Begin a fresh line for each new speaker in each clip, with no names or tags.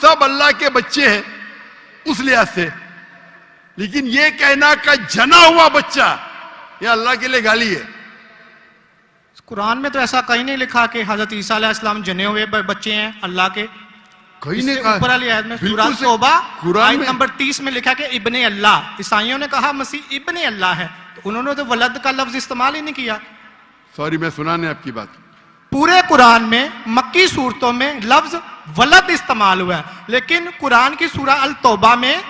सब अल्लाह के बच्चे हैं उस लिहाज से। लेकिन ये कहना का जना हुआ बच्चा, ये अल्लाह के लिए गाली है।
कुरान में तो ऐसा कहीं नहीं लिखा कि हजरत ईसा अलैहिस्सलाम जने हुए बच्चे हैं अल्लाह के।
कहीं नहीं कहा।
ऊपर वाली आयत में सूरह तौबा आयत नंबर 30 में लिखा कि इब्ने अल्लाह। ईसाइयों ने कहा मसीह इब्ने अल्लाह है, तो उन्होंने तो वलद का लफ्ज इस्तेमाल ही नहीं किया।
सॉरी, मैं सुनाने आपकी बात।
पूरे कुरान में मक्की सूरतों में लफ्ज वलद इस्तेमाल हुआ है, लेकिन कुरान की सूरह अल तौबा में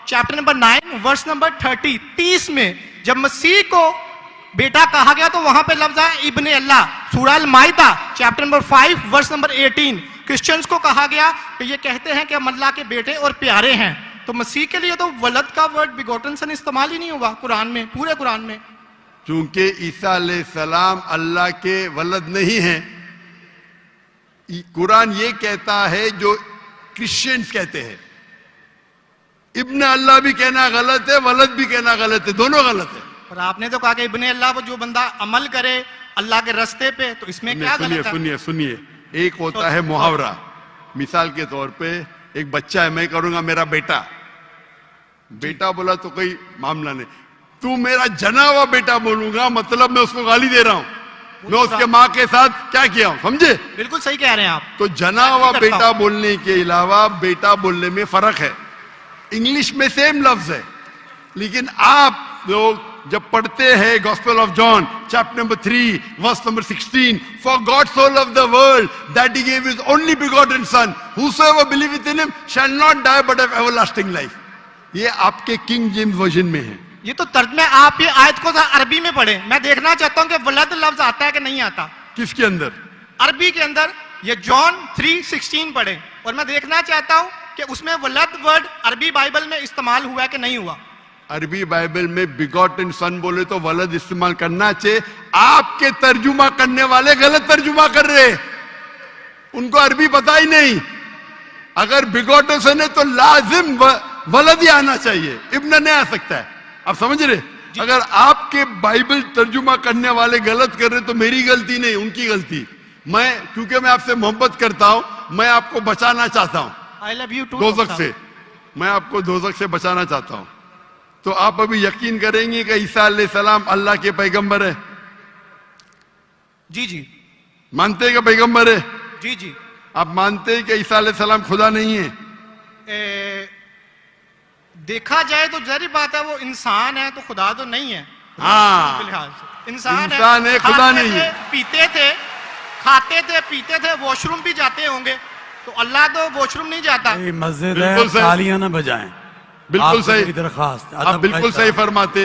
चैप्टर नंबर 9 वर्स नंबर 30 में जब मसीह को बेटा कहा गया तो वहां पे लफ्ज है इब्ने अल्लाह। सूरह अल माइदा chapter number 5 verse number 18 Christians को कहा गया कि ये कहते हैं कि हम अल्लाह के बेटे और प्यारे हैं। तो मसीह के लिए तो वलद का वर्ड बिगोटन सन इस्तेमाल ही नहीं हुआ कुरान में, पूरे कुरान में।
चूंकि ईसा अलैहिस्सलाम अल्लाह के वलद नहीं है, कुरान ये कहता है जो क्रिश्चियंस कहते हैं। इब्ने अल्लाह भी कहना गलत है, वलद भी कहना गलत है, दोनों गलत है।
और आपने तो कहा कि इब्ने अल्लाह वो जो बंदा अमल करे अल्लाह के रास्ते पे, तो इसमें क्या गलत है?
सुनिए, एक होता है मुहावरा। मिसाल के तौर पे एक बच्चा है, मैं करूंगा मेरा बेटा। बेटा बोला तो कोई मामला नहीं, तू मेरा जना हुआ बेटा बोलूंगा मतलब मैं उसको गाली दे रहा हूं, मैं उसके माँ के साथ क्या किया हूं, समझे?
बिल्कुल सही कह रहे हैं आप।
तो जना हुआ बेटा बोलने के अलावा बेटा बोलने में फर्क है। इंग्लिश में सेम लफ्ज है, लेकिन आप लोग जब पढ़ते हैं Gospel of John chapter number 3 verse number 16, for God so loved the world that he gave his only begotten son whosoever believeth in him shall not die but have everlasting life. ये आपके king James version में है।
ये तो तर्जमे आप ये आयत को अरबी में पढ़े। मैं देखना चाहता हूं कि वलद लफ्ज आता है कि नहीं आता।
किसके अंदर?
अरबी के अंदर। ये जॉन 3:16 पढ़े और मैं देखना चाहता हूं कि उसमें वलद वर्ड अरबी बाइबल में इस्तेमाल हुआ है कि नहीं हुआ।
अरबी बाइबल में बिगॉटन सन बोले तो वलद इस्तेमाल करना चाहिए। आपके तर्जुमा करने वाले गलत तर्जुमा कर रहे, उनको अरबी पता ही नहीं। अगर बिगॉटन सन है तो लाजिम वलद ही आना चाहिए, इब्न नहीं आ सकता है। आप समझ रहे? अगर आपके बाइबल तर्जुमा करने वाले गलत कर रहे तो मेरी गलती नहीं, उनकी गलती। मैं क्योंकि मैं आपसे मोहब्बत करता हूं, मैं आपको बचाना चाहता हूं।
I love you too.
दोजख से मैं आपको दोजख से बचाना चाहता हूं। तो आप अभी यकीन करेंगे कि ईसा अलैहिस्सलाम अल्लाह के पैगंबर है?
जी जी।
मानते हैं कि पैगंबर है?
जी जी।
आप मानते हैं कि ईसा अलैहिस्सलाम खुदा नहीं है?
देखा जाए तो जहरी बात है, वो इंसान है तो खुदा तो नहीं है।
हाँ,
इंसान
है, खुदा नहीं है।
पीते थे, खाते थे, पीते थे, वॉशरूम भी जाते होंगे, तो अल्लाह तो वॉशरूम नहीं जाता।
मस्जिद है, तालियां ना बजाएं।
बिल्कुल सही
दरखास्त,
आप बिल्कुल सही फरमाते।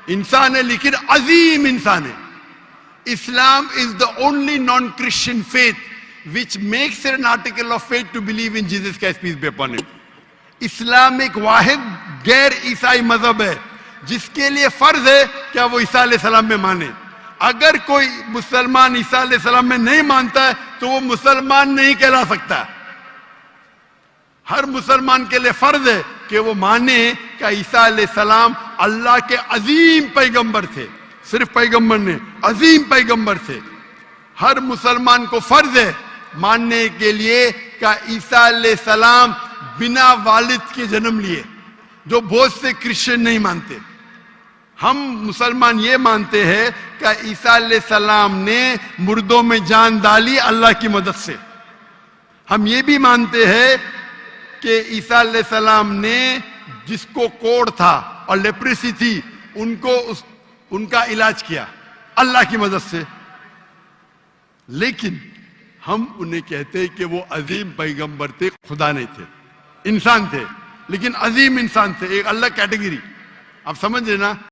इंसान है लेकिन अजीम इंसान है। Islam is the only non Christian faith which makes an article of faith to believe in Jesus Christ peace be upon him. इस्लाम एक वाहिद गैर ईसाई मजहब है जिसके लिए फर्ज है क्या वो ईसा अलैहिस्सलाम में माने। अगर कोई मुसलमान ईसा अलैहिस्सलाम में नहीं मानता है तो वो मुसलमान नहीं कहला सकता। हर मुसलमान के लिए फर्ज है कि वो माने कि ईसा अलैहिस्सलाम अल्लाह के अजीम पैगंबर थे। सिर्फ पैगंबर ने, अजीम पैगंबर थे। हर मुसलमान को फर्ज है मानने के लिए कि ईसा अलैहिस्सलाम बिना वालिद के जन्म लिए, जो बहुत से क्रिश्चियन नहीं मानते। हम मुसलमान ये मानते हैं कि ईसा अलैहिस्सलाम ने मुर्दों में जान डाली अल्लाह की मदद से। हम ये भी मानते हैं कि ईसा अलैहिस्सलाम ने जिसको कोढ़ था और लेप्रेसी थी उनको उनका इलाज किया अल्लाह की मदद से। लेकिन हम उन्हें कहते हैं कि वो अजीम पैगंबर थे, खुदा नहीं थे, इंसान थे, लेकिन अजीम इंसान थे, एक अलग कैटेगरी। आप समझ रहे ना?